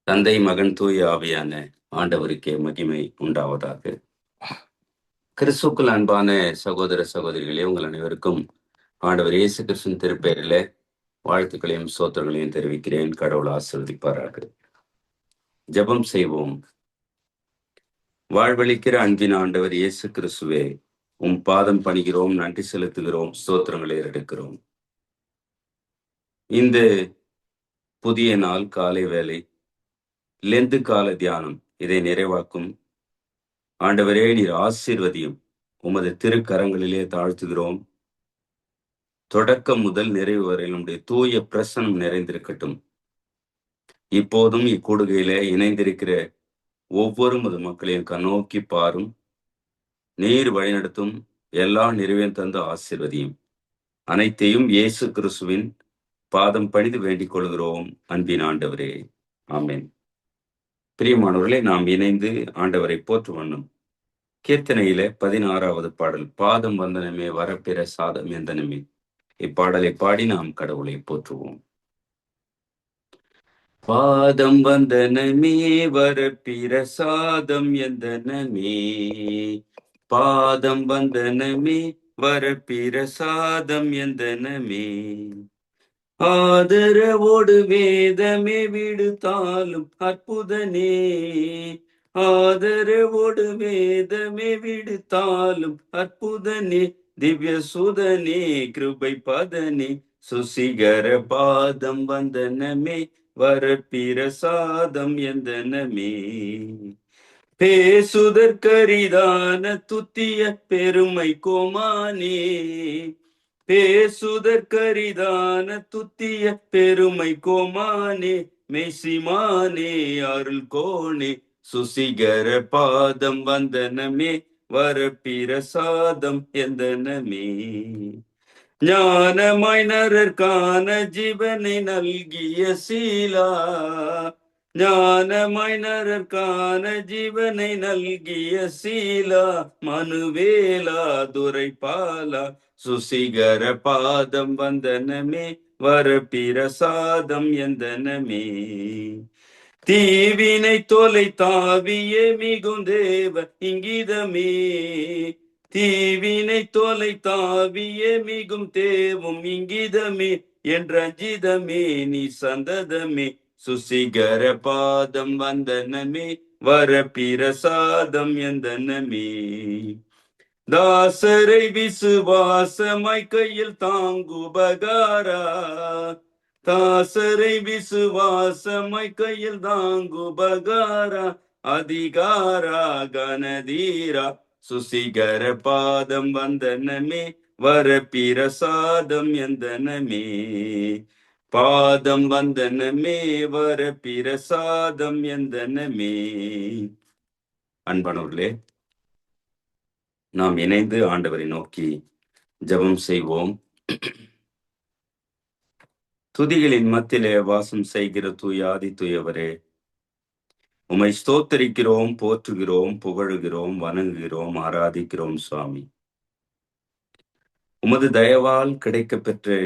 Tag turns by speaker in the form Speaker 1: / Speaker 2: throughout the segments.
Speaker 1: தந்தை, மகன், தூய ஆவியான ஆண்டவருக்கே மகிமை உண்டாவதாக. கிறிஸ்துக்குள் அன்பான சகோதர சகோதரிகளே, உங்கள் அனைவருக்கும் ஆண்டவர் இயேசு கிறிஸ்துவின் திருப்பெயரிலே வாழ்த்துக்களையும் சோத்திரங்களையும் தெரிவிக்கிறேன். கடவுள் ஆசீர்வதிப்பாராக. ஜெபம் செய்வோம். வாழ்வளிக்கிற அன்பின் ஆண்டவர் இயேசு கிறிஸ்துவே, உம் பாதம் பணிகிறோம், நன்றி செலுத்துகிறோம், ஸ்தோத்திரங்களை எடுக்கிறோம். இந்த புதிய நாள் காலை வேலை லெந்து கால தியானம் இதை நிறைவாக்கும் ஆண்டவரே, நீர் ஆசீர்வதியும். உமது திருக்கரங்களிலே தாழ்த்துகிறோம். தொடக்கம் முதல் நிறைவு வரை நம்முடைய தூய பிரசனம் நிறைந்திருக்கட்டும். இப்போதும் இக்கூடுகையில இணைந்திருக்கிற ஒவ்வொரு மது மக்களையும் கண்ணோக்கி பாரும். நீர் வழிநடத்தும். எல்லா நிறைவையும் தந்து ஆசீர்வதியும். அனைத்தையும் இயேசு கிறிஸ்துவின் பாதம் பணிந்து வேண்டிக் கொள்கிறோம் அன்பின் ஆண்டவரே. ஆமென். பிரியமானவர்களே, நாம் இணைந்து ஆண்டவரை போற்றுவண்ணும் கீர்த்தனையில 16வது பாடல், பாதம் வந்தனமே வரப்பிற சாதம் எந்தனமே. இப்பாடலை பாடி நாம் கடவுளை போற்றுவோம். பாதம் வந்தனமே வரப்பிற சாதம் எந்தனமே, பாதம் வந்தனமே வரப்பிற சாதம் எந்தனமே. ஆதரவோடு வேதமே விடுத்தாலும் அற்புதனே, ஆதரவோடு வேதமே விடுத்தாலும் அற்புதனே. திவ்ய சுதனே கிருபை பதனே, சுசிகர பாதம் வந்தனமே வரப்பிற சாதம் எந்தனமே. பேசுதற்கரிதான துத்திய பெருமை கோமானே, பேசுதற்கரிதான துத்திய பெருமை கோமானே. மெய்சிமானே அருள் கோணே, சுசிகர பாதம் வந்தனமே வரப்பிற சாதம் எந்தனமே. ஞானமாய் நரர்கான ஜீவனை நல்கிய சீலா, ஞானமாய் நரர்கான ஜீவனை நல்கிய சீலா. மனுவேலா துரைபாலா, சுசிகர பாதம் வந்தனமே வரப்பிற சாதம் எந்தனமே. தீவினை தொலை தாவியே மிகும் தேவ இங்கிதமே, தீவினை தொலை தாவியே மிகும் தேவும் இங்கிதமே. என்ற அஞ்சிதமே நீ சந்ததமே, சுசிகர பாதம் வந்தனமே வரப்பிற சாதம் எந்தனமே. தாசரை விசுவாசமாய் கையில் தாங்குபகாரா, தாசரை விசுவாசமாய் கையில் தாங்குபகாரா. அதிகாரா கனதீரா, சுசிகர பாதம் வந்தனமே வரப்பிற சாதம் எந்தனமே. பாதம் வந்தனமே வரப்பிற சாதம் எந்தனமே. அன்பானவர்களே, நாம் இணைந்து ஆண்டவரை நோக்கி ஜெபம் செய்வோம். துதிகளின் மத்தியிலே வாசம் செய்கிற தூயாதி தூயவரே, உம்மை ஸ்தோத்தரிக்கிறோம், போற்றுகிறோம், புகழுகிறோம், வணங்குகிறோம், ஆராதிக்கிறோம். சுவாமி, உமது தயவால் கிடைக்க பெற்ற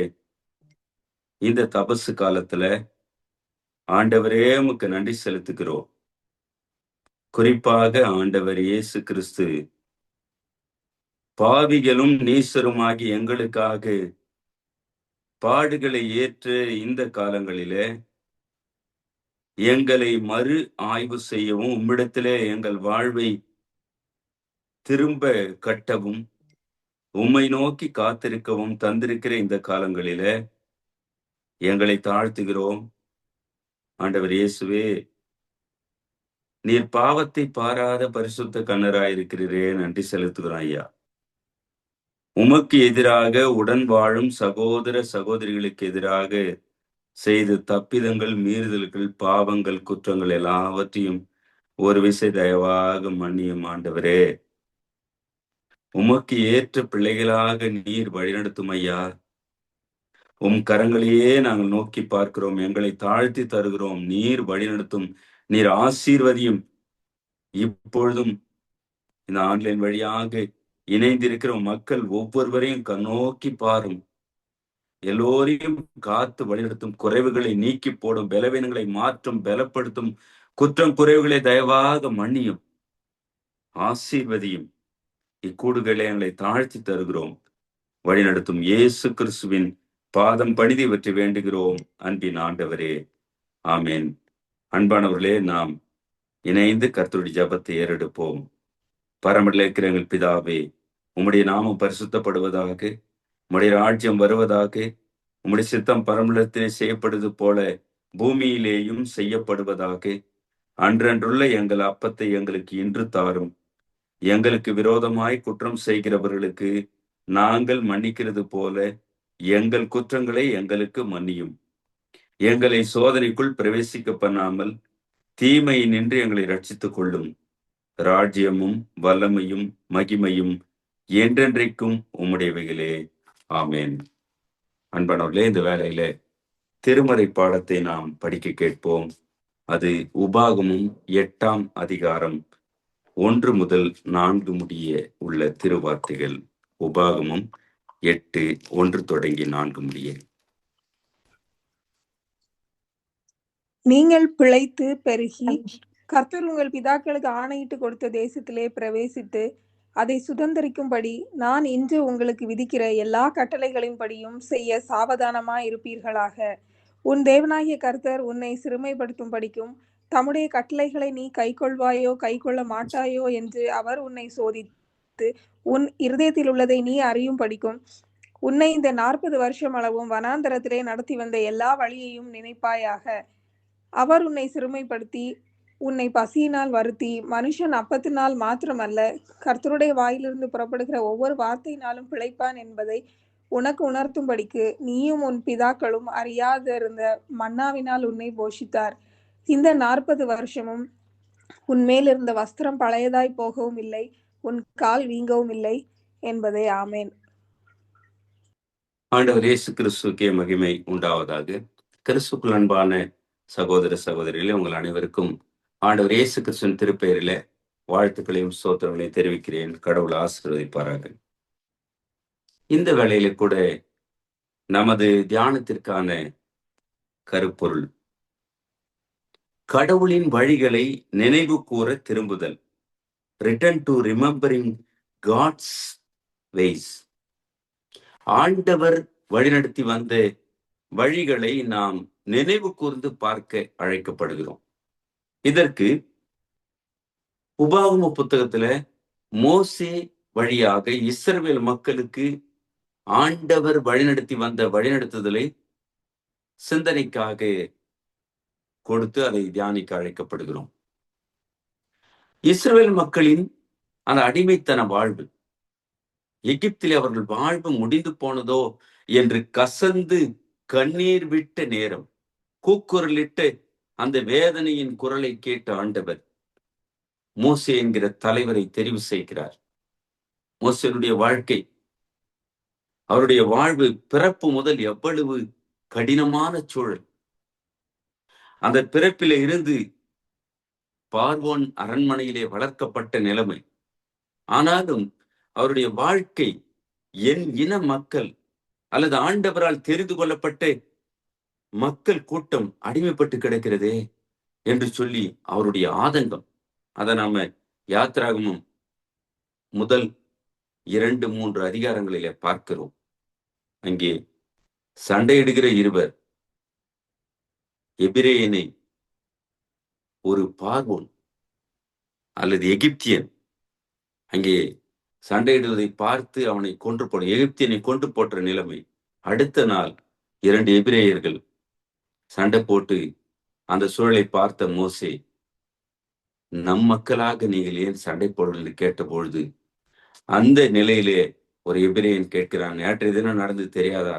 Speaker 1: இந்த தபசு காலத்துல ஆண்டவரே உமக்கு நன்றி செலுத்துகிறோம். குறிப்பாக ஆண்டவர் இயேசு கிறிஸ்து பாவிகளும் நீசருமாகி எங்களுக்காக பாடுகளை ஏற்று இந்த காலங்களிலே எங்களை மறு ஆய்வு செய்யவும், உம்மிடத்திலே எங்கள் வாழ்வை திரும்ப கட்டவும், உம்மை நோக்கி காத்திருக்கவும் தந்திருக்கிற இந்த காலங்களில எங்களை தாழ்த்துகிறோம். ஆண்டவர் இயேசுவே, நீர் பாவத்தை பாராத பரிசுத்த கண்ணராயிருக்கிறீரே, நன்றி செலுத்துகிறோம் ஐயா. உமக்கு எதிராக உடன் வாழும் சகோதர சகோதரிகளுக்கு எதிராக செய்த தப்பிதங்கள், மீறுதல்கள், பாவங்கள், குற்றங்கள் எல்லாவற்றையும் ஒரு விசை தயவாக மன்னியும் ஆண்டவரே. உமக்கு ஏற்ற பிள்ளைகளாக நீர் வழிநடத்தும் ஐயா. உம் கரங்களையே நாங்கள் நோக்கி பார்க்கிறோம், எங்களை தாழ்த்தி தருகிறோம். நீர் வழிநடத்தும், நீர் ஆசீர்வதியும். இப்பொழுதும் இந்த ஆன்லைன் வழியாக இணைந்திருக்கிற மக்கள் ஒவ்வொருவரையும் கண்ணோக்கி பாரும். எல்லோரையும் காத்து வழிநடத்தும், குறைவுகளை நீக்கி போடும், பலவீனங்களை மாற்றும், பலப்படுத்தும், குற்றம் குறைவுகளை தயவாக மன்னியும், ஆசீர்வதியும். இக்கூடுகளை எங்களை தாழ்த்தி தருகிறோம். வழிநடத்தும் இயேசு கிறிஸ்துவின் பாதம் பணிதி பற்றி வேண்டுகிறோம் அன்பின் ஆண்டவரே. ஆமேன். அன்பானவர்களே, நாம் இணைந்து கர்த்தருடைய ஜெபத்தை ஏறெடுப்போம். பரமண்டல இருக்கிற எங்கள் பிதாவே, உம்முடைய நாமம் பரிசுத்தப்படுவதாக, உம்முடைய ராஜ்யம் வருவதாக, உம்முடைய சித்தம் பரமண்டலத்திலே செய்யப்படுவது போல பூமியிலேயும் செய்யப்படுவதாக. அன்றன்றுள்ள எங்கள் அப்பத்தை எங்களுக்கு இன்று தாரும். எங்களுக்கு விரோதமாய் குற்றம் செய்கிறவர்களுக்கு நாங்கள் மன்னிக்கிறது போல எங்கள் குற்றங்களை எங்களுக்கு மன்னியும். எங்களை சோதனைக்குள் பிரவேசிக்க பண்ணாமல் தீமையை நின்று எங்களை ரட்சித்துக் கொள்ளும். ராஜ்யமும் வல்லமையும் மகிமையும் என்றென்றைக்கும் உம்முடையவைகளே. ஆமேன். அன்பானவர்களே, இந்த வேளையில திருமறை பாடத்தை நாம் படிக்க கேட்போம். அது உபாகமும் 8ஆம் அதிகாரம் 1 முதல் 4 முடிய உள்ள திருவார்த்தைகள். உபாகமும் 8:1 தொடங்கி 4 முடிய.
Speaker 2: நீங்கள் பிழைத்து பெருகி கர்த்தர் உங்கள் பிதாக்களுக்கு ஆணையிட்டு கொடுத்த தேசத்திலே பிரவேசித்து அதை சுதந்திரிக்கும்படி நான் இன்று உங்களுக்கு விதிக்கிற எல்லா கட்டளைகளின்படியும் செய்ய சாவதானமாய் இருப்பீர்களாக. உன் தேவனாகிய கர்த்தர் உன்னை சிறுமைப்படுத்தும்படிக்கும் தம்முடைய கட்டளைகளை நீ கைக்கொள்வாயோ கைக்கொள்ள மாட்டாயோ என்று அவர் உன்னை சோதித்து உன் இருதயத்தில் உள்ளதை நீ அறியும் படிக்கும் உன்னை இந்த 40 வருஷம் அளவும் வனாந்தரத்திலே நடத்தி வந்த எல்லா வழியையும் நினைப்பாயாக. அவர் உன்னை சிறுமைப்படுத்தி உன்னை பசியினால் வருத்தி மனுஷன் அப்பத்தினால் மாத்திரமல்ல கர்த்தருடைய வாயிலிருந்து புறப்படுகிற ஒவ்வொரு வார்த்தையினாலும் பிழைப்பான் என்பதை உனக்கு உணர்த்தும்படிக்கு நீயும் உன் பிதாக்களும் அறியாதிருந்த மன்னாவினால் உன்னை போஷித்தார். இந்த 40 வருஷமும் உன்மேல் இருந்த வஸ்திரம் பழையதாய் போகவும் இல்லை, உன் கால் வீங்கவும் இல்லை என்பதே. ஆமேன்.
Speaker 1: ஆண்டவர் இயேசு கிறிஸ்துக்கே மகிமை உண்டாவதாக. கிறிஸ்துக்குள் அன்பான சகோதர சகோதரிகளே, உங்கள் அனைவருக்கும் ஆண்டவர் இயேசு கிறிஸ்துவின் திருப்பெயரில வாழ்த்துக்களையும் ஸ்தோத்திரங்களையும் தெரிவிக்கிறேன். கடவுள் ஆசீர்வதிப்பாராக. இந்த வேளையில கூட நமது தியானத்திற்கான கருப்பொருள் கடவுளின் வழிகளை நினைவு கூற திரும்புதல். Return to remembering God's ways. ஆண்டவர் வழிநடத்தி வந்த வழிகளை நாம் நினைவு கூர்ந்து பார்க்க அழைக்கப்படுகிறோம். இதற்கு உபாகம புத்தகத்துல மோசே வழியாக இஸ்ரவேல் மக்களுக்கு ஆண்டவர் வழிநடத்தி வந்த வழிநடத்துதலை சிந்தனைக்காக கொடுத்து அதை தியானிக்க அழைக்கப்படுகிறோம். இஸ்ரவேல் மக்களின் அந்த அடிமைத்தன வாழ்வு, எகிப்திலே அவர்கள் வாழ்வு முடிந்து போனதோ என்று கசந்து கண்ணீர் விட்ட நேரம், கூக்குரலிட்டு அந்த வேதனையின் குரலை கேட்ட ஆண்டவர் மோசே என்கிற தலைவரை தெரிவு செய்கிறார். மோசேனுடைய வாழ்க்கை, அவருடைய வாழ்வு பிறப்பு முதல் எவ்வளவு கடினமான சூழல். அந்த பிறப்பிலே இருந்து பார்வோன் அரண்மனையிலே வளர்க்கப்பட்ட நிலைமை. ஆனாலும் அவருடைய வாழ்க்கை என் இன மக்கள் அல்லது ஆண்டவரால் தெரிந்து கொள்ளப்பட்ட மக்கள் கூட்டம் அடிமைப்பட்டு கிடக்கிறதே என்று சொல்லி அவருடைய ஆதங்கம். அதை நாம யாத்திராகமம் முதல் 2-3 அதிகாரங்களிலே பார்க்கிறோம். அங்கே சண்டையிடுகிற இருவர், எபிரேயனை ஒரு பார்வோன் அல்லது எகிப்தியன் அங்கே சண்டையிடுவதை பார்த்து அவனை கொன்று போட, எகிப்தியனை கொன்று போட்ட நிலைமை. அடுத்த நாள் 2 எபிரேயர்கள் சண்டை போட்டு அந்த சூழலை பார்த்த மோசே, நம் மக்களாக நீங்கள் ஏன் சண்டை போடலன்னு கேட்ட பொழுது அந்த நிலையிலே ஒரு எபிரேயன் கேட்கிறான், நேற்றைய தினம் நடந்து தெரியாதா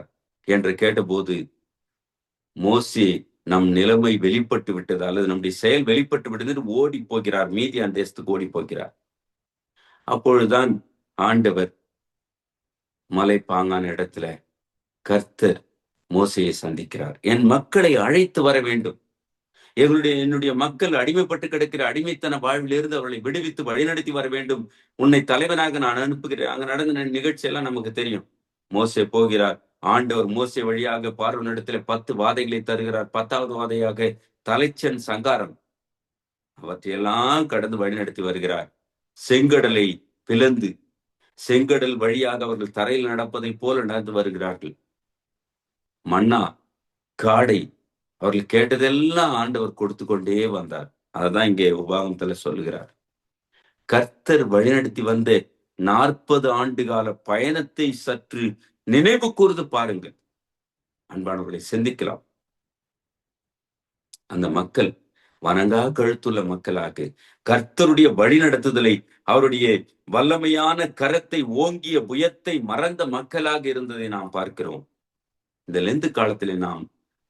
Speaker 1: என்று கேட்டபோது மோசே நம் நிலைமை வெளிப்பட்டு விட்டது அல்லது நம்முடைய செயல் வெளிப்பட்டு விட்டது ஓடி போகிறார், மீதியான் தேசத்துக்கு ஓடி போகிறார். அப்பொழுதுதான் ஆண்டவர் மலை பாங்கான இடத்துல கர்த்தர் மோசையை சந்திக்கிறார். என் மக்களை அழைத்து வர வேண்டும், என்னுடைய மக்கள் அடிமைப்பட்டு கிடக்கிற அடிமைத்தன வாழ்விலிருந்து அவர்களை விடுவித்து வழிநடத்தி வர வேண்டும், உன்னை தலைவனாக நான் அனுப்புகிறேன். அங்க நடந்த நிகழ்ச்சி எல்லாம் நமக்கு தெரியும். மோசே போகிறார், ஆண்டவர் மோசே வழியாக பார்வோனிடத்திலே 10 வாதைகளை தருகிறார். 10வது வாதையாக தலைச்சன் சங்காரம். அவற்றையெல்லாம் கடந்து வழிநடத்தி வருகிறார். செங்கடலை பிளந்து செங்கடல் வழியாக அவர்கள் தரையில் நடப்பதை போல நடந்து வருகிறார்கள். மன்னா காடை அவர்கள் கேட்டதெல்லாம் ஆண்டவர் கொடுத்து கொண்டே வந்தார். அததான் இங்கே உபாகமத்துல சொல்லுகிறார். கர்த்தர் வழிநடத்தி வந்த 40 ஆண்டு கால பயணத்தை சற்று நினைவு கூர்ந்து பாருங்கள். அன்பானவர்களை சிந்திக்கலாம். அந்த மக்கள் வணங்கா கழுத்துள்ள மக்களாக கர்த்தருடைய வழிநடத்துதலை, அவருடைய வல்லமையான கரத்தை, ஓங்கிய புயத்தை மறந்த மக்களாக இருந்ததை நாம் பார்க்கிறோம். இந்த லெந்து காலத்திலே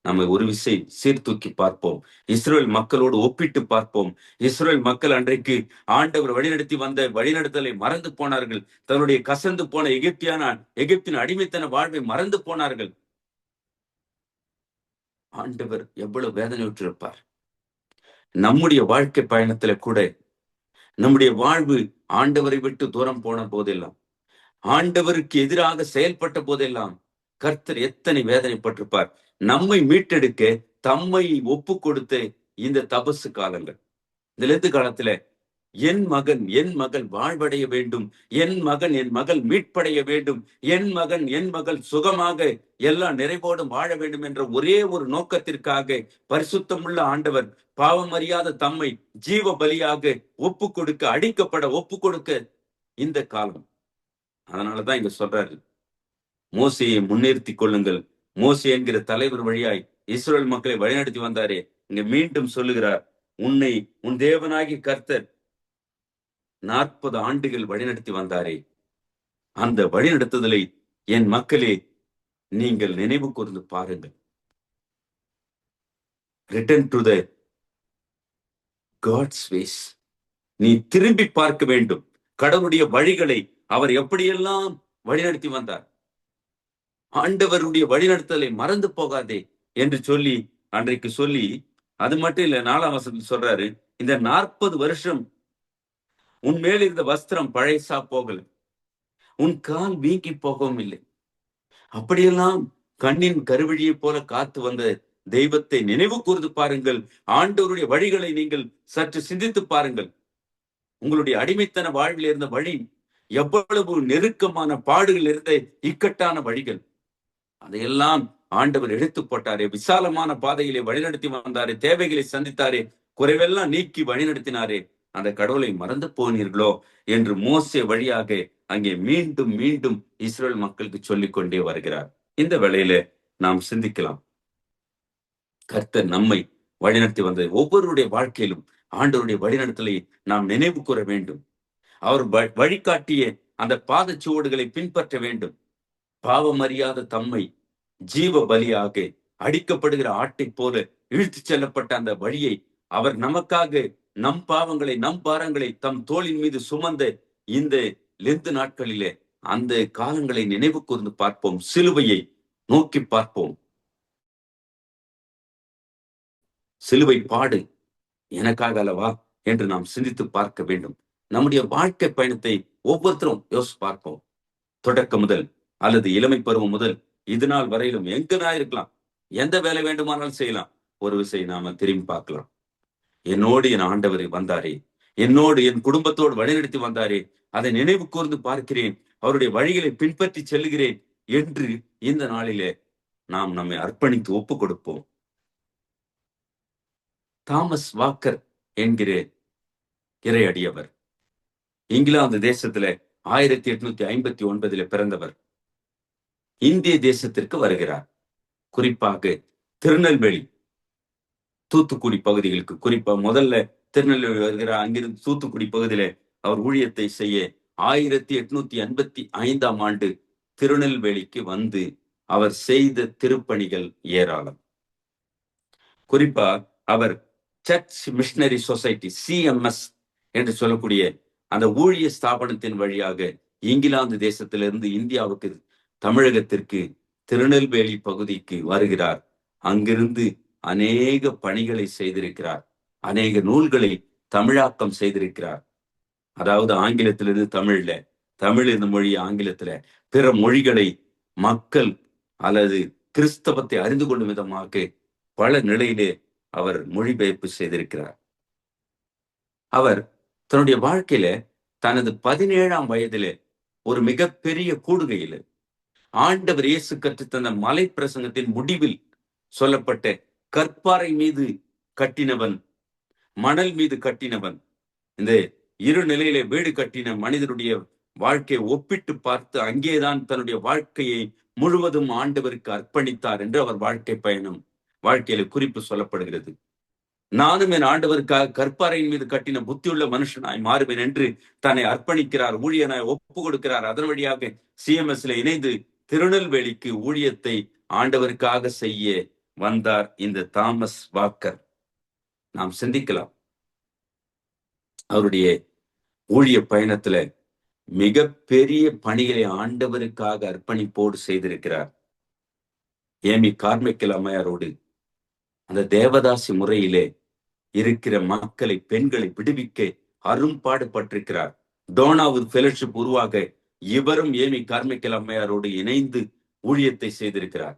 Speaker 1: நம்ம ஒரு விசை சீர்தூக்கி பார்ப்போம். இஸ்ரேல் மக்களோடு ஒப்பிட்டு பார்ப்போம். இஸ்ரேல் மக்கள் அன்றைக்கு ஆண்டவர் வழிநடத்தி வந்த வழிநடத்தலை மறந்து போனார்கள். தன்னுடைய கசந்து போன எகிப்தின் அடிமைத்தன வாழ்வை மறந்து போனார்கள். ஆண்டவர் எவ்வளவு வேதனையுற்றிருப்பார். நம்முடைய வாழ்க்கை பயணத்துல கூட நம்முடைய வாழ்வு ஆண்டவரை விட்டு தூரம் போன போதெல்லாம், ஆண்டவருக்கு எதிராக செயல்பட்ட போதெல்லாம் கர்த்தர் எத்தனை வேதனைப்பட்டிருப்பார். நம்மை மீட்டெடுக்க தம்மை ஒப்பு கொடுத்த இந்த தபசு காலங்கள், இந்த லெந்து காலத்துல என் மகன் என் மகள் வாழ்வடைய வேண்டும், என் மகன் என் மகள் மீட்படைய வேண்டும், என் மகன் என் மகள் சுகமாக எல்லா நிறைவோடும் வாழ வேண்டும் என்ற ஒரே ஒரு நோக்கத்திற்காக பரிசுத்தமுள்ள ஆண்டவர் பாவம் அறியாத தம்மை ஜீவ பலியாக ஒப்பு கொடுக்க, அடிக்கப்பட ஒப்பு கொடுக்க இந்த காலம். அதனாலதான் இங்க சொல்றாரு, மோசையை முன்னிறுத்தி கொள்ளுங்கள். மோசே என்கிற தலைவர் வழியாய் இஸ்ரேல் மக்களை வழிநடத்தி வந்தாரே, இங்க மீண்டும் சொல்லுகிறார், உன்னை உன் தேவனாகி கர்த்தர் 40 ஆண்டுகள் வழிநடத்தி வந்தாரே, அந்த வழிநடத்துதலை என் மக்களே நீங்கள் நினைவு கூர்ந்து பாருங்கள். Return to the God's ways. நீ திரும்பி பார்க்க வேண்டும் கடவுளுடைய வழிகளை. அவர் எப்படியெல்லாம் வழிநடத்தி வந்தார். ஆண்டவருடைய வழிநடத்தலை மறந்து போகாதே என்று சொல்லி அன்றைக்கு சொல்லி, அது மட்டும் இல்ல, 4ஆம் வசனத்தில் சொல்றாரு, இந்த 40 வருஷம் உன் மேல் இருந்த வஸ்திரம் பழைசா போகல, உன் கால் வீங்கி போகவும் இல்லை. அப்படியெல்லாம் கண்ணின் கருவழியை போல காத்து வந்த தெய்வத்தை நினைவு கூர்ந்து பாருங்கள். ஆண்டவருடைய வழிகளை நீங்கள் சற்று சிந்தித்து பாருங்கள். உங்களுடைய அடிமைத்தன வாழ்வில் இருந்த வழி எவ்வளவு நெருக்கமான பாடுகள் இருந்த இக்கட்டான வழிகள், அதையெல்லாம் ஆண்டவர் எடுத்து போட்டாரே. விசாலமான பாதையிலே வழிநடத்தி வந்தாரே. தேவைகளை சந்தித்தாரே. குறைவெல்லாம் நீக்கி வழிநடத்தினாரே. அந்த கடவுளை மறந்து போனீர்களோ என்று மோசே வழியாக அங்கே மீண்டும் மீண்டும் இஸ்ரேல் மக்களுக்கு சொல்லிக் கொண்டே வருகிறார். இந்த வேளையில நாம் சிந்திக்கலாம். கர்த்தர் நம்மை வழிநடத்தி வந்தது ஒவ்வொருடைய வாழ்க்கையிலும் ஆண்டவருடைய வழிநடத்தலை நாம் நினைவு கூற வேண்டும். அவர் வழிகாட்டிய அந்த பாதச்சுவடுகளை பின்பற்ற வேண்டும். பாவம் அறியாத தம்மை ஜீவ பலியாக அடிக்கப்படுகிற ஆட்டை போல இழுத்து செல்லப்பட்ட அந்த வழியை அவர் நமக்காக நம் பாவங்களை நம் பாரங்களை தம் தோளின் மீது சுமந்த இந்த லெந்து நாட்களிலே அந்த காலங்களை நினைவு கூர்ந்து பார்ப்போம். சிலுவையை நோக்கி பார்ப்போம். சிலுவை பாடு எனக்காக அல்லவா என்று நாம் சிந்தித்து பார்க்க வேண்டும். நம்முடைய வாழ்க்கை பயணத்தை ஒவ்வொருத்தரும் யோசித்து பார்ப்போம். தொடக்கம் முதல் அல்லது இளமை பருவம் முதல் இது நாள் வரையிலும் எங்கதான் இருக்கலாம், எந்த வேலை வேண்டுமானாலும் செய்யலாம். ஒரு விஷயம் நாம திரும்பி பார்க்கலாம். என்னோடு என் ஆண்டவர் வந்தாரே, என்னோடு என் குடும்பத்தோடு வழிநடத்தி வந்தாரே, அதை நினைவு கூர்ந்து பார்க்கிறேன், அவருடைய வழிகளை பின்பற்றி செல்லுகிறேன் என்று இந்த நாளிலே நாம் நம்மை அர்ப்பணித்து ஒப்பு கொடுப்போம். தாமஸ் வாக்கர் என்கிற இறையடியவர் இங்கிலாந்து தேசத்துல 1859 பிறந்தவர். இந்திய தேசத்திற்கு வருகிறார். குறிப்பாக திருநெல்வேலி, தூத்துக்குடி பகுதிகளுக்கு, குறிப்பா முதல்ல திருநெல்வேலி வருகிறார். அங்கிருந்து தூத்துக்குடி பகுதியில அவர் ஊழியத்தை செய்ய 1885ஆம் ஆண்டு திருநெல்வேலிக்கு வந்து அவர் செய்த திருப்பணிகள் ஏராளம். குறிப்பா அவர் சர்ச் மிஷனரி சொசைட்டி, CMS என்று சொல்லக்கூடிய அந்த ஊழிய ஸ்தாபனத்தின் வழியாக இங்கிலாந்து தேசத்திலிருந்து இந்தியாவுக்கு, தமிழகத்திற்கு, திருநெல்வேலி பகுதிக்கு வருகிறார். அங்கிருந்து அநேக பணிகளை செய்திருக்கிறார். அநேக நூல்களை தமிழாக்கம் செய்திருக்கிறார். அதாவது ஆங்கிலத்திலிருந்து தமிழ்ல, தமிழ் இந்த மொழி ஆங்கிலத்துல, பிற மொழிகளை மக்கள் அல்லது கிறிஸ்தவத்தை அறிந்து கொள்ளும் விதமாக பல நிலையிலே அவர் மொழிபெயர்ப்பு செய்திருக்கிறார். அவர் தன்னுடைய வாழ்க்கையில தனது 17ஆம் வயதிலே ஒரு மிகப்பெரிய கூடுகையில ஆண்டவர் இயேசு கற்றுத்தந்த மலை பிரசங்கத்தின் முடிவில் சொல்லப்பட்ட கற்பாறை மீது கட்டினவன், மணல் மீது கட்டினவன், இந்த இரு நிலையிலே வீடு கட்டின மனிதனுடைய வாழ்க்கையை ஒப்பிட்டு பார்த்து அங்கேதான் தன்னுடைய வாழ்க்கையை முழுவதும் ஆண்டவருக்கு அர்ப்பணித்தார் என்று அவர் வாழ்க்கையில குறிப்பு சொல்லப்படுகிறது. நானும் என் ஆண்டவருக்காக கற்பாறையின் மீது கட்டின புத்தியுள்ள மனுஷனாய் மாறுவேன் என்று தன்னை அர்ப்பணிக்கிறார், ஊழியனாய் ஒப்பு கொடுக்கிறார். அதன் வழியாக சிஎம்எஸ்ல இணைந்து திருநெல்வேலிக்கு ஊழியத்தை ஆண்டவருக்காக செய்ய வந்தார் இந்த தாமஸ் வாக்கர். நாம் சிந்திக்கலாம், அவருடைய ஊழிய பயணத்துல மிக பெரிய பணிகளை ஆண்டவருக்காக அர்ப்பணிப்போடு செய்திருக்கிறார். ஏமி கார்மைக்கேல் அம்மையாரோடு அந்த தேவதாசி முறையிலே இருக்கிற மக்களை, பெண்களை விடுவிக்க அரும்பாடுபட்டிருக்கிறார். டோனாவுட் ஃபெலோஷிப் உருவாக இவரும் ஏமி கார்மைக்கேல் அம்மையாரோடு இணைந்து ஊழியத்தை செய்திருக்கிறார்.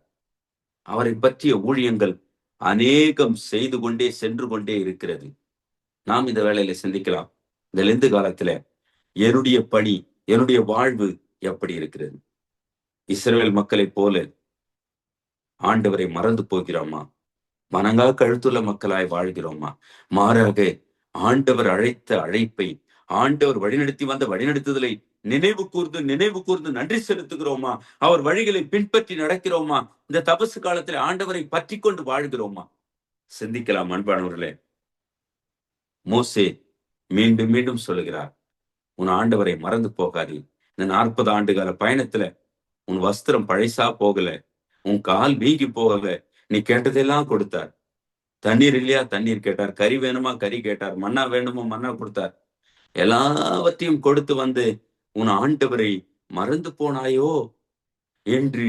Speaker 1: அவரை பற்றிய ஊழியங்கள் அநேகம் செய்து கொண்டே சென்று கொண்டே இருக்கிறது. நாம் இந்த வேளையில சிந்திக்கலாம், இந்த லெந்து காலத்துல என்னுடைய பணி, என்னுடைய வாழ்வு எப்படி இருக்கிறது? இஸ்ரவேல் மக்களைப் போல ஆண்டவரை மறந்து போகிறோமா? மனங்கா கழுத்துள்ள மக்களாய் வாழ்கிறோமா? மாறாக ஆண்டவர் அழைத்த அழைப்பை, ஆண்டவர் வழிநடத்தி வந்த வழிநடத்துதலை நினைவு கூர்ந்து நன்றி செலுத்துகிறோமா? அவர் வழிகளை பின்பற்றி நடக்கிறோமா? இந்த தபசு காலத்தில் ஆண்டவரை பற்றி கொண்டு வாழ்கிறோமா? சிந்திக்கலாம் அன்பானவர்களே. மோசே மீண்டும் மீண்டும் சொல்லுகிறார், உன் ஆண்டவரை மறந்து போகாது. இந்த 40 ஆண்டுகால பயணத்துல உன் வஸ்திரம் பழைசா போகல, உன் கால் வீங்கி போகல, நீ கேட்டதெல்லாம் கொடுத்தார். தண்ணீர் இல்லையா? தண்ணீர் கேட்டார். கறி வேணுமா? கறி கேட்டார். மன்னா வேணுமா? மன்னா கொடுத்தார். எல்லாவற்றையும் கொடுத்து வந்து உன் ஆண்டவரை மறந்து போனாயோ என்று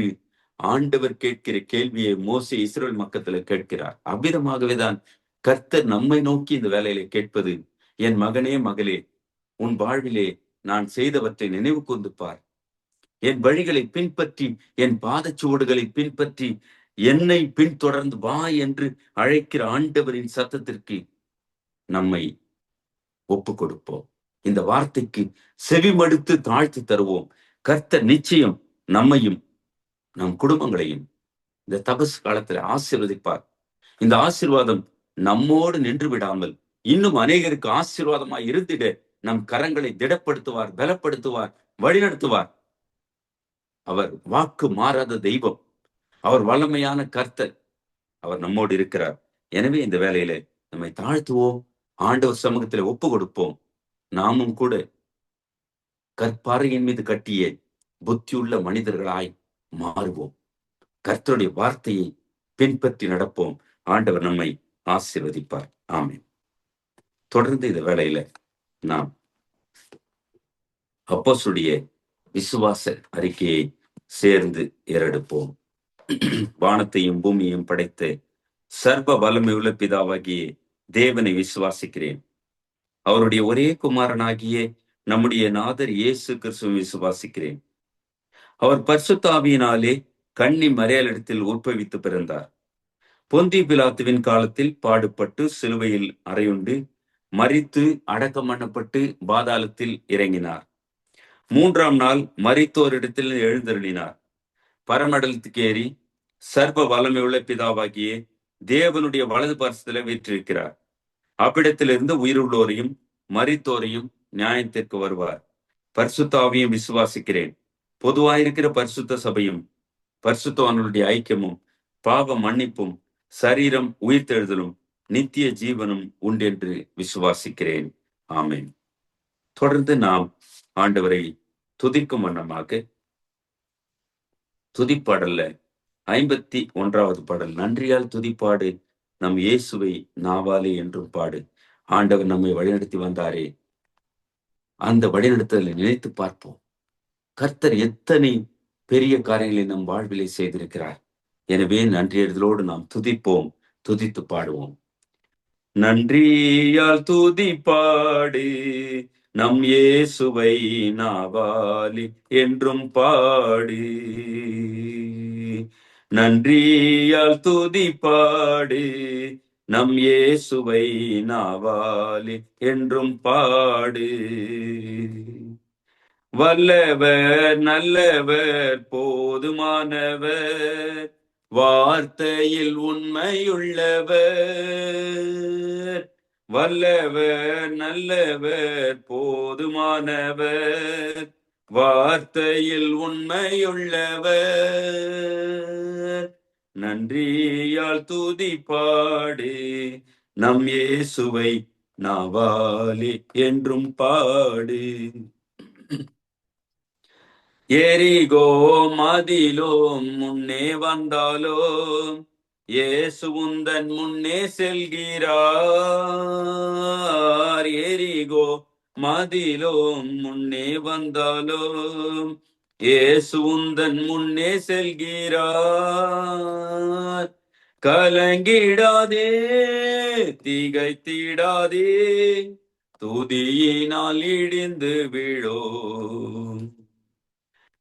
Speaker 1: ஆண்டவர் கேட்கிற கேள்வியை மோசே இஸ்ரவேல் மக்கத்துல கேட்கிறார். அவ்விதமாகவேதான் கர்த்தர் நம்மை நோக்கி இந்த வேலையில கேட்பது, என் மகனே மகளே, உன் வாழ்விலே நான் செய்தவற்றை நினைவு கூர்ந்து பார். என் வழிகளை பின்பற்றி, என் பாதச்சுவடுகளை பின்பற்றி என்னை பின்தொடர்ந்து வா என்று அழைக்கிற ஆண்டவரின் சத்தத்திற்கு நம்மை ஒப்பு கொடுப்போம். இந்த வார்த்தைக்கு செவிமடுத்து தாழ்த்தி தருவோம். கர்த்தர் நிச்சயம் நம்மையும் நம் குடும்பங்களையும் இந்த தபசு காலத்துல ஆசீர்வதிப்பார். இந்த ஆசீர்வாதம் நம்மோடு நின்று விடாமல் இன்னும் அநேகருக்கு ஆசீர்வாதமாய் இருந்திட நம் கரங்களை திடப்படுத்துவார், பலப்படுத்துவார், வழிநடத்துவார். அவர் வாக்கு மாறாத தெய்வம், அவர் வல்லமையான கர்த்தர், அவர் நம்மோடு இருக்கிறார். எனவே இந்த வேலையில நம்மை தாழ்த்துவோம், ஆண்டவர் சமூகத்தில் ஒப்பு கொடுப்போம். நாமும் கூட கற்பாறையின் மீது கட்டிய புத்தியுள்ள மனிதர்களாய் மாறுவோம். கர்த்தருடைய வார்த்தையை பின்பற்றி நடப்போம். ஆண்டவர் நம்மை ஆசீர்வதிப்பார். ஆமென். தொடர்ந்து இந்த வேளையில நாம் அப்போஸ்தலருடைய விசுவாச அறிக்கையை சேர்ந்து ஏறெடுப்போம். வானத்தையும் பூமியையும் படைத்த சர்வ வல்லமை உள்ள பிதாவாகிய தேவனை விசுவாசிக்கிறேன். அவருடைய ஒரே குமாரனாகிய நம்முடைய நாதர் இயேசு கிறிஸ்துவை விசுவாசிக்கிறேன். அவர் பரிசுத்த ஆவியினாலே கன்னி மரியாளிடத்தில் உற்பவித்து பிறந்தார். பொந்தி பிலாத்துவின் காலத்தில் பாடுபட்டு சிலுவையில் அறையுண்டு மரித்து அடக்கம் பண்ணப்பட்டு பாதாளத்தில் இறங்கினார். 3ஆம் நாள் மரித்தோரிடத்தில் எழுந்தருளினார். பரமண்டலத்துக்கு ஏறி சர்வ வல்லமை உள்ள பிதாவாகிய தேவனுடைய வலது பார்சத்துல வீற்றிருக்கிறார். அவ்விடத்திலிருந்து உயிருள்ளோரையும் மரித்தோரையும் நியாயத்திற்கு வருவார். பரிசுத்த ஆவியையும் விசுவாசிக்கிறேன். பொதுவாயிருக்கிற பரிசுத்த சபையும் பரிசுத்தவான்களுடைய ஐக்கியமும் பாவ மன்னிப்பும் சரீரம் உயிர்த்தெழுதலும் நித்திய ஜீவனும் உண்டென்று விசுவாசிக்கிறேன். ஆமென். தொடர்ந்து நாம் ஆண்டவரை துதிக்கும் வண்ணமாக துதிப்பாடல்ல 51வது பாடல், நன்றியால் துதிப்பாடு நம் இயேசுவை நாவாலே என்றும் பாடு. ஆண்டவர் நம்மை வழிநடத்தி வந்தாரே, அந்த வழிநடத்தலை நினைத்து பார்ப்போம். கர்த்தர் எத்தனை பெரிய காரியங்களை நம் வாழ்விலை செய்திருக்கிறார். எனவே நன்றியறிதலோடு நாம் துதிப்போம், துதித்து பாடுவோம். நன்றியால் துதிப்பாடு நம் இயேசுவை நாவாலே என்றும் பாடு. நன்றியால் துதிப்பாடு நம் இயேசுவை நாவாலே என்றும் பாடு. வல்லவர் நல்லவர் போதுமானவர், வார்த்தையில் உண்மையுள்ளவர். வல்லவர் நல்லவர் போதுமானவர், வார்த்தையில் உண்மையுள்ளவர். நன்றியால் துதிப்பாடு நம் இயேசுவை நாவாலே என்றும் பாடு. எரிகோ மதிலும் முன்னே வந்தாலும் இயேசு உந்தன் முன்னே செல்கிறார். எரிகோ மதிலும் முன்னே வந்தாலும் இயேசு உந்தன் முன்னே செல்கிறார். கலங்கிடாதே திகைத்திடாதே, துதியினால் இடிந்து விழோம்.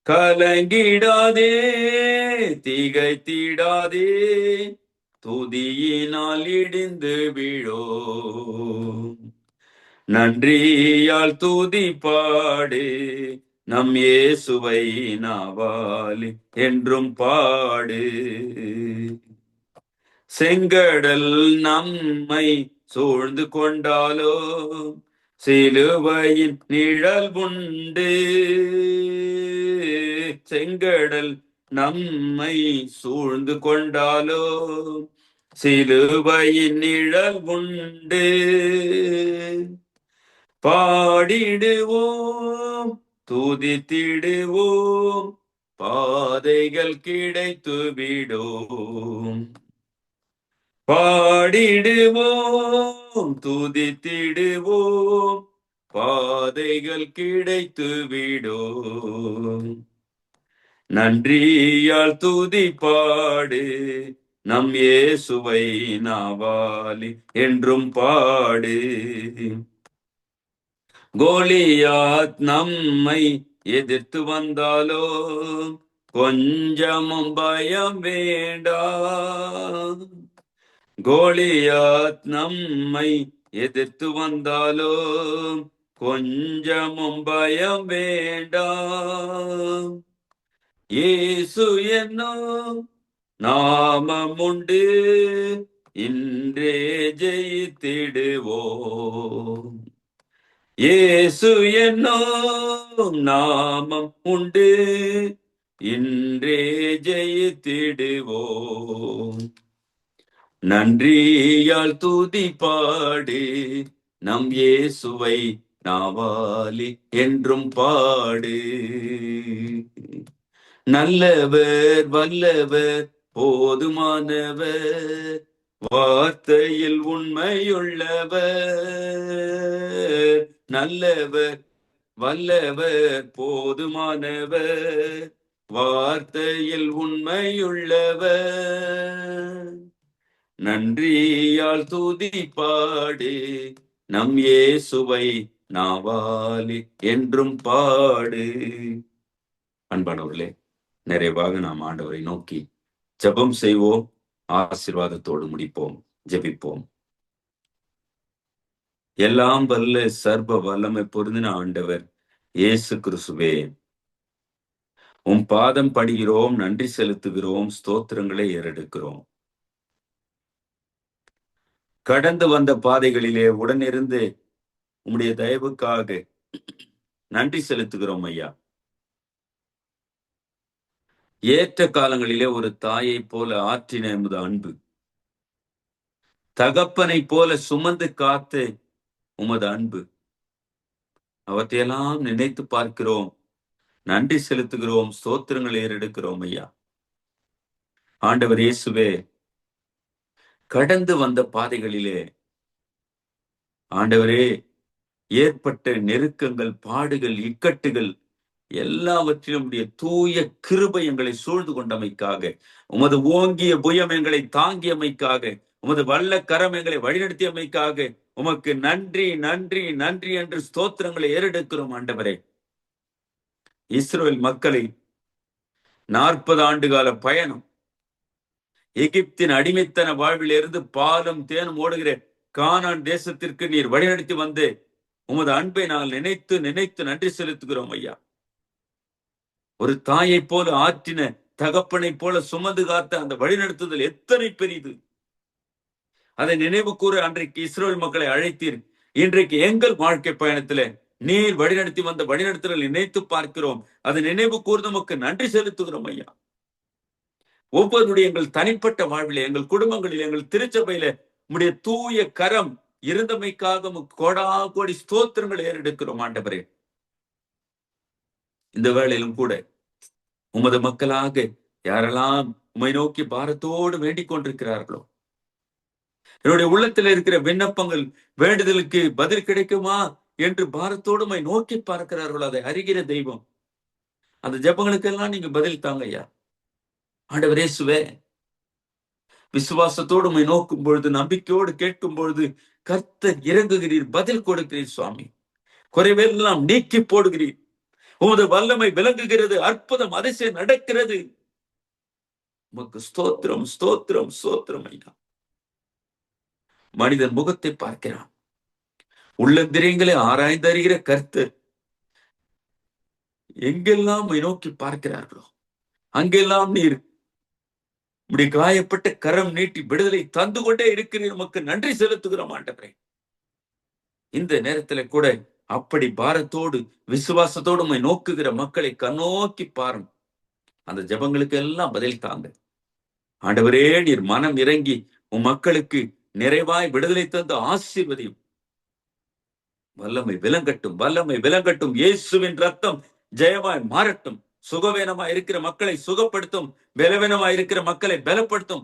Speaker 1: கலங்கிடாதே திகைத்திடாதே, துதியினால் இடிந்து விழோம். நன்றியால் துதிப்பாடு நம் இயேசுவை நாவாலே என்றும் பாடு. செங்கடல் நம்மை சூழ்ந்து கொண்டாலோ சிலுவையின் நிழல் உண்டு. செங்கடல் நம்மை சூழ்ந்து கொண்டாலோ சிலுவையின் நிழல் உண்டு. பாடிடுவோம் துதித்திடுவோம், பாதைகள் கிடைத்து விடும். பாடிடுவோம் துதித்திடுவோம், பாதைகள் கிடைத்து விடும். நன்றியால் துதிப்பாடு நம் இயேசுவை நாவாலே என்றும் பாடு. கோலியாத் நம்மை எதிர்த்து வந்தாலோ கொஞ்சமும் பயம் வேண்டாம். கோலியாத் நம்மை எதிர்த்து வந்தாலோ கொஞ்சமும் பயம் வேண்டாம். இயேசு என்னும் நாமம் உண்டு, இன்றே ஜெயித்திடுவோம். இயேசு என்னும் நாமம் உண்டு, இன்றே ஜெயித்திடுவோம். நன்றியால் துதிப்பாடு நம் இயேசுவை நாவாலே என்றும் பாடு. நல்லவர் வல்லவர் போதுமானவர், வார்த்தையில் உண்மையுள்ளவர். நல்லவர் வல்லவர் போதுமானவர், வார்த்தையில் உண்மையுள்ளவர். நன்றியால் துதிப்பாடு நம் இயேசுவை நாவாலே என்றும் பாடு. அன்பானவர்களே, நிறைவாக நாம் ஆண்டவரை நோக்கி ஜெபம் செய்வோம். ஆசீர்வாதத்தோடு முடிப்போம். ஜெபிப்போம். எல்லாம் வல்ல சர்வ வல்லமை பொருந்தின ஆண்டவர் இயேசு கிறிஸ்துவே, உம் பாதம் படுகிறோம், நன்றி செலுத்துகிறோம், ஸ்தோத்திரங்களை ஏறெடுக்கிறோம். கடந்து வந்த பாதைகளிலே உடனிருந்து உம்முடைய தயவுக்காக நன்றி செலுத்துகிறோம் ஐயா. ஏற்ற காலங்களிலே ஒரு தாயை போல ஆற்றின எமது அன்பு, தகப்பனை போல சுமந்து காத்து உமது அன்பு, அவற்றையெல்லாம் நினைத்து பார்க்கிறோம், நன்றி செலுத்துகிறோம், ஸ்தோத்திரங்களை ஏறெடுக்கிறோம் ஐயா. ஆண்டவர் இயேசுவே, கடந்து வந்த பாதைகளிலே ஆண்டவரே ஏற்பட்ட நெருக்கங்கள், பாடுகள், இக்கட்டுகள் எல்லாவற்றிலும் உடைய தூய கிருபை எங்களை சூழ்ந்து கொண்டமைக்காக, உமது ஓங்கிய புயம் எங்களை தாங்கியமைக்காக, உமது வல்ல கரம் எங்களை வழிநடத்தியமைக்காக உமக்கு நன்றி நன்றி நன்றி என்று ஸ்தோத்திரங்களை ஏறெடுக்கிறோம் ஆண்டவரே. இஸ்ரவேல் மக்களை 40 ஆண்டுகால பயணம், எகிப்தின் அடிமைத்தன வாழ்வில் இருந்து பாலும் தேனும் ஓடுகிற கானான் தேசத்திற்கு நீர் வழிநடத்தி வந்து உமது அன்பை நாங்கள் நினைத்து நினைத்து நன்றி செலுத்துகிறோம் ஐயா. ஒரு தாயை போல ஆற்றின தகப்பனை போல சுமந்து காத்த அந்த வழிநடத்துதல் எத்தனை பெரிது. அதை நினைவு கூற அன்றைக்கு இஸ்ரேல் மக்களை அழைத்தீர். இன்றைக்கு எங்கள் வாழ்க்கை பயணத்திலே நீர் வழிநடத்தி வந்த வழிநடத்துதல் நினைத்து பார்க்கிறோம். அதை நினைவு கூர்ந்து நமக்கு நன்றி செலுத்துகிறோம் ஐயா. ஒவ்வொருடைய எங்கள் தனிப்பட்ட வாழ்விலே, எங்கள் குடும்பங்களில், எங்கள் திருச்சபையில உம்முடைய தூய கரம் இருந்தமைக்காக கோடா கோடி ஸ்தோத்திரங்களை ஏறெடுக்கிறோம் ஆண்டவரே. இந்த வேளையிலும் கூட உமது மக்களாக யாரெல்லாம் உம்மை நோக்கி பாரத்தோடு வேண்டிக் கொண்டிருக்கிறார்களோ, என்னுடைய உள்ளத்தில் இருக்கிற விண்ணப்பங்கள் வேண்டுதலுக்கு பதில் கிடைக்குமா என்று பாரத்தோடு உம்மை நோக்கி பார்க்கிறார்களோ, அதை அறிகிற தெய்வம், அந்த ஜெபங்களுக்கெல்லாம் நீங்க பதில் தாங்க ஐயா. ஆண்டவரே இயேசுவே, விசுவாசத்தோடு உம்மை நோக்கும் பொழுது, நம்பிக்கையோடு கேட்கும் பொழுது கர்த்தர் இறங்குகிறீர், பதில் கொடுக்கிறீர் சுவாமி. குறைவெல்லாம் நீக்கி போடுகிறீர். உமது வல்லமை விளங்குகிறது, அற்புதம் அதிசயம் நடக்கிறது. உமக்கு ஸ்தோத்திரம் ஸ்தோத்திரம் ஸ்தோத்திரம் ஐயா. மனிதன் முகத்தை பார்க்கிறான், உள்ளந்திரியங்களை ஆராய்ந்து அறிகிற கர்த்தர் எங்கெல்லாம் நோக்கி பார்க்கிறார்களோ அங்கெல்லாம் நீர் இப்படி காயப்பட்ட கரம் நீட்டி விடுதலை தந்து கொண்டே இருக்கிறீர். உமக்கு நன்றி செலுத்துகிறோம் ஆண்டவரே. இந்த நேரத்துல கூட அப்படி பாரத்தோடு விசுவாசத்தோடு உம்மை நோக்குகிற மக்களை கண்ணோக்கி பாருங்க. அந்த ஜெபங்களுக்கு எல்லாம் பதில் தாங்க ஆண்டவரே. நீர் மனம் இறங்கி உன் மக்களுக்கு நிறைவாய் விடுதலை தந்து ஆசீர்வதியும். வல்லமை விளங்கட்டும், வல்லமை விளங்கட்டும். இயேசுவின் ரத்தம் ஜெயமாய் மாறட்டும். சுகவீனமாய் இருக்கிற மக்களை சுகப்படுத்தும், பலவீனமாய் இருக்கிற மக்களை பலப்படுத்தும்.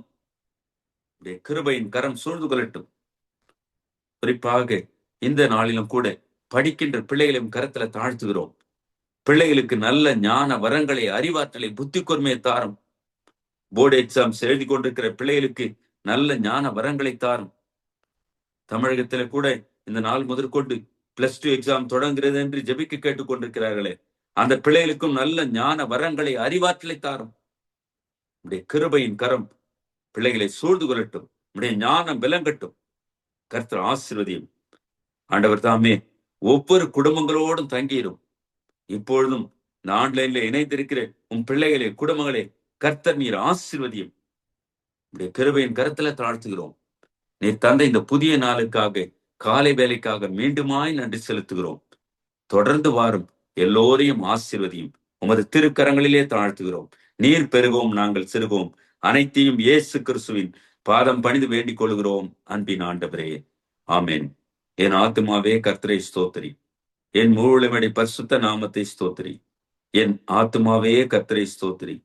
Speaker 1: கிருபையின் கரம் சூழ்ந்து கொள்ளட்டும். குறிப்பாக இந்த நாளிலும் கூட படிக்கின்ற பிள்ளைகளையும் கரத்துல தாழ்த்துகிறோம். பிள்ளைகளுக்கு நல்ல ஞான வரங்களை, அறிவாற்றலை, புத்தி கூர்மையை தாரும். போர்டு எக்ஸாம்ஸ் எழுதி கொண்டிருக்கிற பிள்ளைகளுக்கு நல்ல ஞான வரங்களை தாரும். தமிழகத்துல கூட இந்த நாள் முதற்கொண்டு +2 எக்ஸாம் தொடங்குகிறது என்று ஜெபிக்க கேட்டுக் கொண்டிருக்கிறார்களே, அந்த பிள்ளைகளுக்கும் நல்ல ஞான வரங்களை, அறிவாற்றலை தாரும். உடைய கிருபையின் கரம் பிள்ளைகளை சூழ்ந்து கொள்ளட்டும். உடைய ஞானம் விளங்கட்டும். கர்த்தர் ஆசீர்வதியும். ஆண்டவர் தாமே ஒவ்வொரு குடும்பங்களோடும் தங்கிடும். இப்பொழுதும் இந்த ஆன்லைன்ல இணைந்திருக்கிற உன் பிள்ளைகளே, குடும்பங்களே, கர்த்தர் நீர் ஆசீர்வதியும். உடைய கிருபையின் கரத்துல தாழ்த்துகிறோம். நீர் தந்த இந்த புதிய நாளுக்காக, காலை வேலைக்காக மீண்டுமாய் நன்றி செலுத்துகிறோம். தொடர்ந்து வாரும் எல்லோரையும் ஆசீர்வதியும். உமது திருக்கரங்களிலே தாழ்த்துகிறோம். நீர் பெருகவும் நாங்கள் சிறுவோம். அனைத்தையும் இயேசு கிறிஸ்துவின் பாதம் பணிந்து வேண்டிக் கொள்கிறோம் அன்பின் ஆண்டவரே, ஆமென். என் ஆத்துமாவே கர்த்தரை ஸ்தோத்திரி, என் முழுவடி பரிசுத்த நாமத்தை ஸ்தோத்திரி. என் ஆத்துமாவே கர்த்தரை ஸ்தோத்திரி,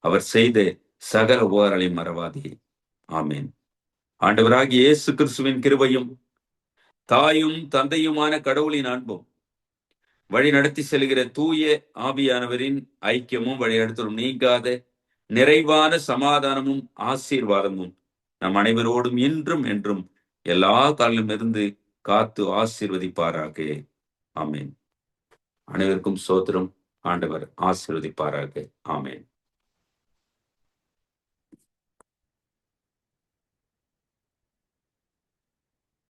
Speaker 1: அவர் செய்த சகல உபகாரங்களையும் மறவாதே. ஆமென். ஆண்டவராகிய இயேசு கிறிஸ்துவின் கிருபையும் தாயும் தந்தையுமான கடவுளின் அன்பும் வழி நடத்தி செல்கிற தூய ஆவியானவரின் ஐக்கியமும் வழிநடத்தலும் நீங்காத நிறைவான சமாதானமும் ஆசீர்வாதமும் நம் அனைவரோடும் இன்றும் என்றும் எல்லா காலிலும் இருந்து காத்து ஆசீர்வதிப்பாராக. ஆமென். அனைவருக்கும் சோத்திரம். ஆண்டவர் ஆசீர்வதிப்பாராக. ஆமென்.